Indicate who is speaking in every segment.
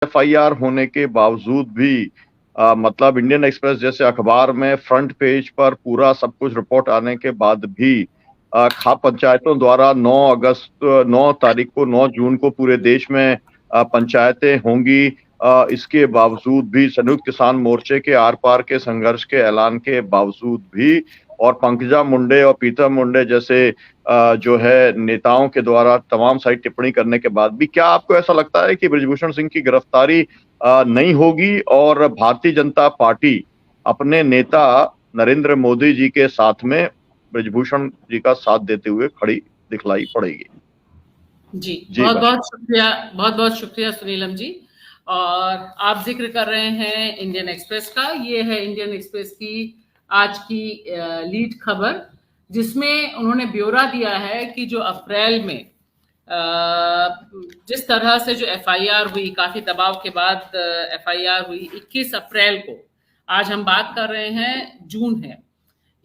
Speaker 1: FIR होने के बावजूद भी मतलब इंडियन एक्सप्रेस जैसे अखबार में फ्रंट पेज पर पूरा सब कुछ रिपोर्ट आने के बाद भी खाप पंचायतों द्वारा 9 तारीख को 9 जून को पूरे देश में पंचायतें होंगी। इसके बावजूद भी संयुक्त किसान मोर्चे के आर पार के संघर्ष के ऐलान के बावजूद भी और पंकजा मुंडे और प्रीतम मुंडे जैसे जो है नेताओं के द्वारा तमाम सारी टिप्पणी करने के बाद भी क्या आपको ऐसा लगता है कि बृजभूषण सिंह की गिरफ्तारी नहीं होगी और भारतीय जनता पार्टी अपने नेता नरेंद्र मोदी जी के साथ में बृजभूषण जी का साथ देते हुए खड़ी दिखलाई पड़ेगी?
Speaker 2: जी,
Speaker 1: जी
Speaker 2: बहुत बहुत शुक्रिया सुनीलम जी। और आप जिक्र कर रहे हैं इंडियन एक्सप्रेस का। ये है इंडियन एक्सप्रेस की आज की लीड खबर, जिसमें उन्होंने ब्यौरा दिया है कि जो अप्रैल में जिस तरह से जो एफआईआर हुई, काफी दबाव के बाद एफआईआर हुई 21 अप्रैल को, आज हम बात कर रहे हैं जून है,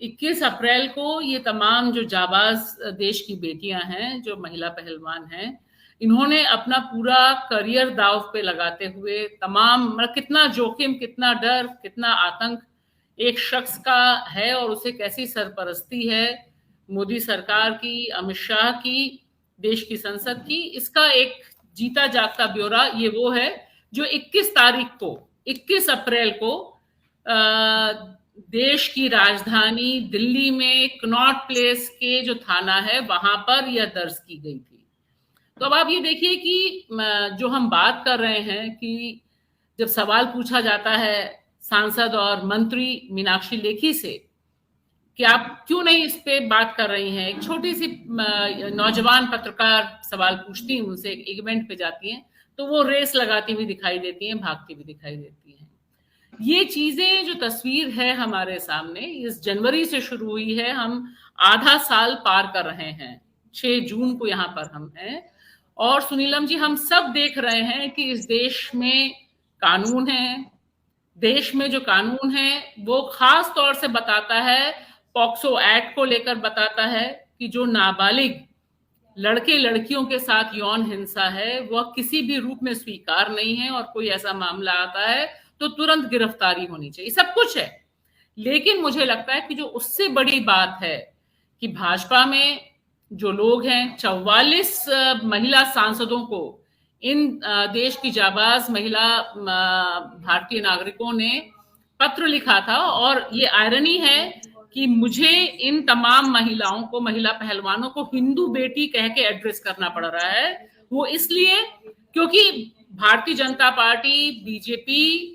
Speaker 2: 21 अप्रैल को ये तमाम जो जाबाज देश की बेटियां हैं, जो महिला पहलवान हैं, इन्होंने अपना पूरा करियर दांव पे लगाते हुए तमाम, मतलब कितना जोखिम, कितना डर, कितना आतंक एक शख्स का है और उसे कैसी सरपरस्ती है मोदी सरकार की, अमित शाह की, देश की संसद की, इसका एक जीता जागता ब्यौरा ये वो है जो 21 तारीख को, 21 अप्रैल को देश की राजधानी दिल्ली में कनॉट प्लेस के जो थाना है वहां पर यह दर्ज की गई थी। तो अब आप ये देखिए कि जो हम बात कर रहे हैं कि जब सवाल पूछा जाता है सांसद और मंत्री मीनाक्षी लेखी से कि आप क्यों नहीं इस पे बात कर रही हैं, एक छोटी सी नौजवान पत्रकार सवाल पूछती हैं उनसे, एक इवेंट पे जाती हैं तो वो रेस लगाती हुई दिखाई देती हैं, भागती हुई दिखाई देती हैं। ये चीजें जो तस्वीर है हमारे सामने, इस जनवरी से शुरू हुई है, हम आधा साल पार कर रहे हैं, 6 जून को यहाँ पर हम हैं। और सुनीलम जी, हम सब देख रहे हैं कि इस देश में कानून है, देश में जो कानून है वो खास तौर से बताता है, पॉक्सो एक्ट को लेकर बताता है कि जो नाबालिग लड़के लड़कियों के साथ यौन हिंसा है वह किसी भी रूप में स्वीकार नहीं है, और कोई ऐसा मामला आता है तो तुरंत गिरफ्तारी होनी चाहिए, सब कुछ है। लेकिन मुझे लगता है कि जो उससे बड़ी बात है कि भाजपा में जो लोग हैं, 44 महिला सांसदों को इन देश की जाबाज महिला भारतीय नागरिकों ने पत्र लिखा था। और ये आयरनी है कि मुझे इन तमाम महिलाओं को, महिला पहलवानों को हिंदू बेटी कह के एड्रेस करना पड़ रहा है। वो इसलिए क्योंकि भारतीय जनता पार्टी, बीजेपी,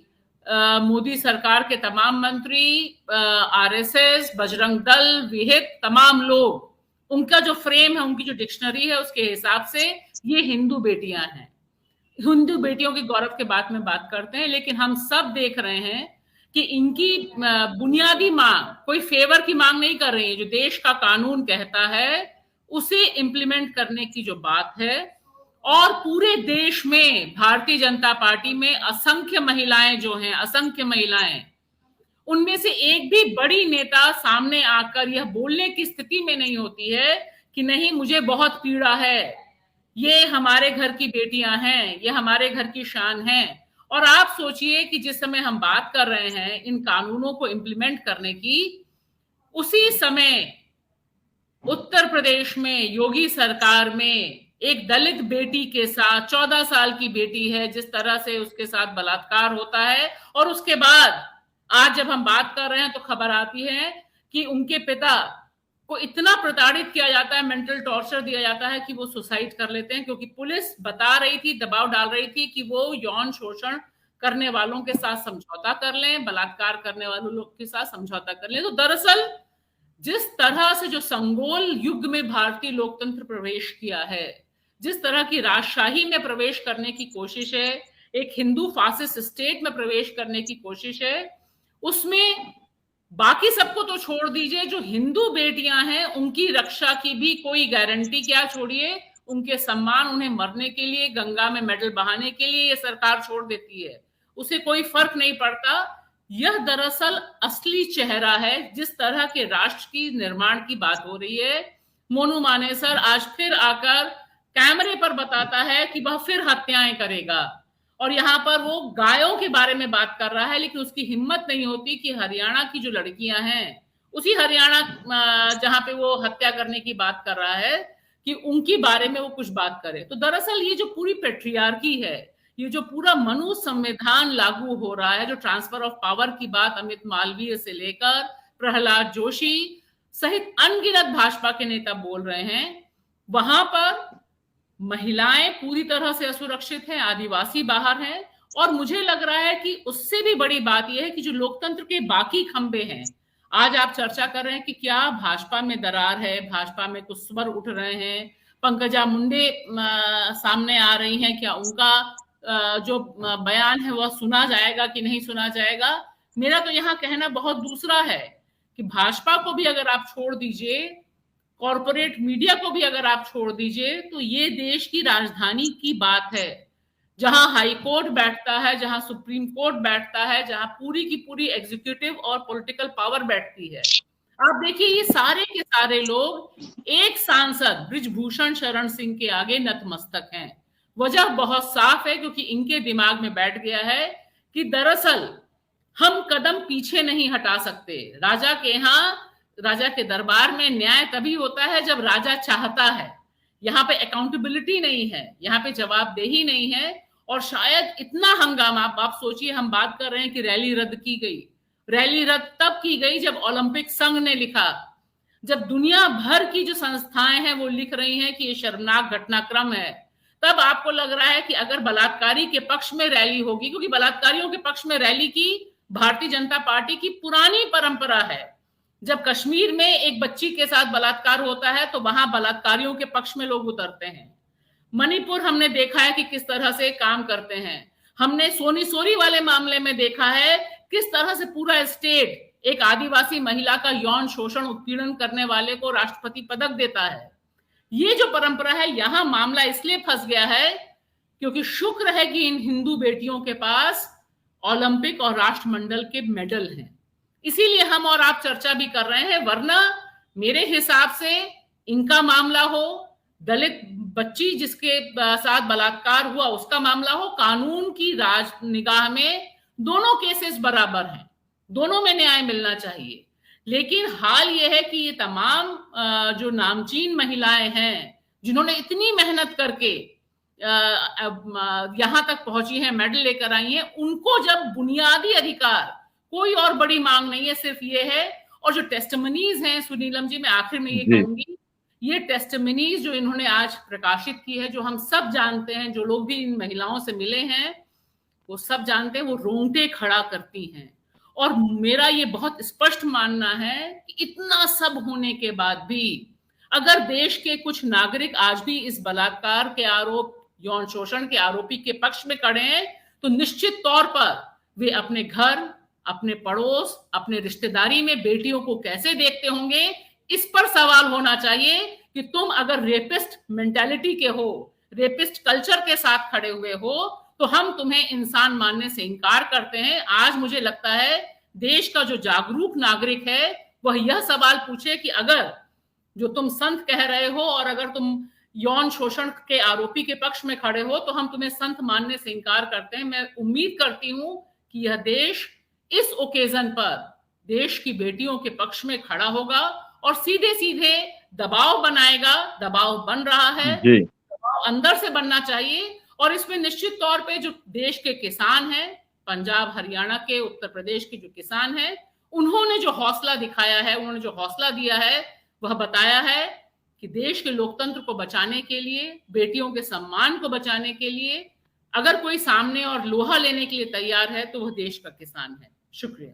Speaker 2: मोदी सरकार के तमाम मंत्री, आरएसएस, बजरंग दल विहित तमाम लोग, उनका जो फ्रेम है, उनकी जो डिक्शनरी है, उसके हिसाब से ये हिंदू बेटियां हैं, हिंदू बेटियों के गौरव के बारे में बात करते हैं। लेकिन हम सब देख रहे हैं कि इनकी बुनियादी मांग, कोई फेवर की मांग नहीं कर रही है, जो देश का कानून कहता है उसे इंप्लीमेंट करने की जो बात है। और पूरे देश में भारतीय जनता पार्टी में असंख्य महिलाएं जो हैं, असंख्य महिलाएं, उनमें से एक भी बड़ी नेता सामने आकर यह बोलने की स्थिति में नहीं होती है कि नहीं, मुझे बहुत पीड़ा है, ये हमारे घर की बेटियां हैं, ये हमारे घर की शान है। और आप सोचिए कि जिस समय हम बात कर रहे हैं इन कानूनों को इंप्लीमेंट करने की, उसी समय उत्तर प्रदेश में योगी सरकार में एक दलित बेटी के साथ, 14 साल की बेटी है, जिस तरह से उसके साथ बलात्कार होता है, और उसके बाद आज जब हम बात कर रहे हैं तो खबर आती है कि उनके पिता को इतना प्रताड़ित किया जाता है, मेंटल टॉर्चर दिया जाता है कि वो सुसाइड कर लेते हैं, क्योंकि पुलिस बता रही थी, दबाव डाल रही थी कि वो यौन शोषण करने वालों के साथ समझौता कर लें, बलात्कार करने वालों लोग के साथ समझौता कर लें। तो दरअसल जिस तरह से जो संगोल युग में भारतीय लोकतंत्र प्रवेश किया है, जिस तरह की राजशाही में प्रवेश करने की कोशिश है, एक हिंदू फासिस्ट स्टेट में प्रवेश करने की कोशिश है, उसमें बाकी सबको तो छोड़ दीजिए, जो हिंदू बेटियां हैं उनकी रक्षा की भी कोई गारंटी क्या छोड़िए, उनके सम्मान, उन्हें मरने के लिए, गंगा में मेडल बहाने के लिए ये सरकार छोड़ देती है, उसे कोई फर्क नहीं पड़ता। यह दरअसल असली चेहरा है जिस तरह के राष्ट्र की निर्माण की बात हो रही है। मोनू मानेसर आज फिर आकर कैमरे पर बताता है कि वह फिर हत्याएं करेगा, और यहाँ पर वो गायों के बारे में बात कर रहा है, लेकिन उसकी हिम्मत नहीं होती कि हरियाणा की जो लड़कियां हैं, उसी हरियाणा जहां पे वो हत्या करने की बात कर रहा है, कि उनके बारे में वो कुछ बात करे। तो दरअसल ये जो पूरी पेट्रियार्की है, ये जो पूरा मनु संविधान लागू हो रहा है, जो ट्रांसफर ऑफ पावर की बात अमित मालवीय से लेकर प्रहलाद जोशी सहित अनगिनत भाजपा के नेता बोल रहे हैं, वहां पर महिलाएं पूरी तरह से असुरक्षित हैं, आदिवासी बाहर हैं। और मुझे लग रहा है कि उससे भी बड़ी बात यह है कि जो लोकतंत्र के बाकी खंभे हैं, आज आप चर्चा कर रहे हैं कि क्या भाजपा में दरार है, भाजपा में कुछ स्वर उठ रहे हैं, पंकजा मुंडे सामने आ रही हैं, क्या उनका जो बयान है वह सुना जाएगा कि नहीं सुना जाएगा। मेरा तो यहाँ कहना बहुत दूसरा है कि भाजपा को भी अगर आप छोड़ दीजिए, कॉरपोरेट मीडिया को भी अगर आप छोड़ दीजिए, तो ये देश की राजधानी की बात है, जहां हाई कोर्ट बैठता है, जहां सुप्रीम कोर्ट बैठता है, जहां पूरी की पूरी एग्जीक्यूटिव और पॉलिटिकल पावर बैठती है। आप देखिए, ये सारे के सारे लोग एक सांसद बृजभूषण शरण सिंह के आगे नतमस्तक हैं। वजह बहुत साफ है, क्योंकि इनके दिमाग में बैठ गया है कि दरअसल हम कदम पीछे नहीं हटा सकते। राजा के यहाँ, राजा के दरबार में न्याय तभी होता है जब राजा चाहता है। यहाँ पे अकाउंटेबिलिटी नहीं है, यहाँ पे जवाबदेही नहीं है। और शायद इतना हंगामा, आप सोचिए, हम बात कर रहे हैं कि रैली रद्द की गई। रैली रद्द तब की गई जब ओलंपिक संघ ने लिखा, जब दुनिया भर की जो संस्थाएं हैं वो लिख रही हैं कि ये शर्मनाक घटनाक्रम है। तब आपको लग रहा है कि अगर बलात्कारी के पक्ष में रैली होगी, क्योंकि बलात्कारियों के पक्ष में रैली की भारतीय जनता पार्टी की पुरानी परंपरा है। जब कश्मीर में एक बच्ची के साथ बलात्कार होता है तो वहां बलात्कारियों के पक्ष में लोग उतरते हैं। मणिपुर हमने देखा है कि किस तरह से काम करते हैं। हमने सोनी सोरी वाले मामले में देखा है किस तरह से पूरा स्टेट एक आदिवासी महिला का यौन शोषण, उत्पीड़न करने वाले को राष्ट्रपति पदक देता है। ये जो परंपरा है, यहां मामला इसलिए फंस गया है क्योंकि शुक्र है कि इन हिंदू बेटियों के पास ओलंपिक और राष्ट्रमंडल के मेडल हैं, इसीलिए हम और आप चर्चा भी कर रहे हैं। वरना मेरे हिसाब से इनका मामला हो, दलित बच्ची जिसके साथ बलात्कार हुआ उसका मामला हो, कानून की राज निगाह में दोनों केसेस बराबर हैं, दोनों में न्याय मिलना चाहिए। लेकिन हाल यह है कि ये तमाम जो नामचीन महिलाएं हैं, जिन्होंने इतनी मेहनत करके यहां तक पहुंची हैं, मेडल लेकर आई हैं, उनको जब बुनियादी अधिकार, कोई और बड़ी मांग नहीं है, सिर्फ ये है। और जो टेस्टिमनीज हैं सुनीलम जी, मैं आखिर में ये कहूंगी, ये टेस्टिमनीज जो इन्होंने आज प्रकाशित की है, जो हम सब जानते हैं, जो लोग भी इन महिलाओं से मिले हैं वो सब जानते हैं, वो रोंगटे खड़ा करती हैं। और मेरा ये बहुत स्पष्ट मानना है कि इतना सब होने के बाद भी अगर देश के कुछ नागरिक आज भी इस बलात्कार के आरोप, यौन शोषण के आरोपी के पक्ष में खड़े हैं, तो निश्चित तौर पर वे अपने घर, अपने पड़ोस, अपने रिश्तेदारी में बेटियों को कैसे देखते होंगे, इस पर सवाल होना चाहिए कि तुम अगर रेपिस्ट मेंटालिटी के हो, रेपिस्ट कल्चर के साथ खड़े हुए हो, तो हम तुम्हें इंसान मानने से इनकार करते हैं। आज मुझे लगता है देश का जो जागरूक नागरिक है वह यह सवाल पूछे कि अगर जो तुम संत कह रहे हो और अगर तुम यौन शोषण के आरोपी के पक्ष में खड़े हो तो हम तुम्हें संत मानने से इनकार करते हैं। मैं उम्मीद करती हूं कि यह देश इस ओकेजन पर देश की बेटियों के पक्ष में खड़ा होगा और सीधे सीधे दबाव बनाएगा। दबाव बन रहा है, दबाव अंदर से बनना चाहिए। और इसमें निश्चित तौर पे जो देश के किसान हैं, पंजाब, हरियाणा के, उत्तर प्रदेश के जो किसान हैं, उन्होंने जो हौसला दिखाया है, उन्होंने जो हौसला दिया है, वह बताया है कि देश के लोकतंत्र को बचाने के लिए, बेटियों के सम्मान को बचाने के लिए अगर कोई सामने और लोहा लेने के लिए तैयार है तो वह देश का किसान है। शुक्रिया।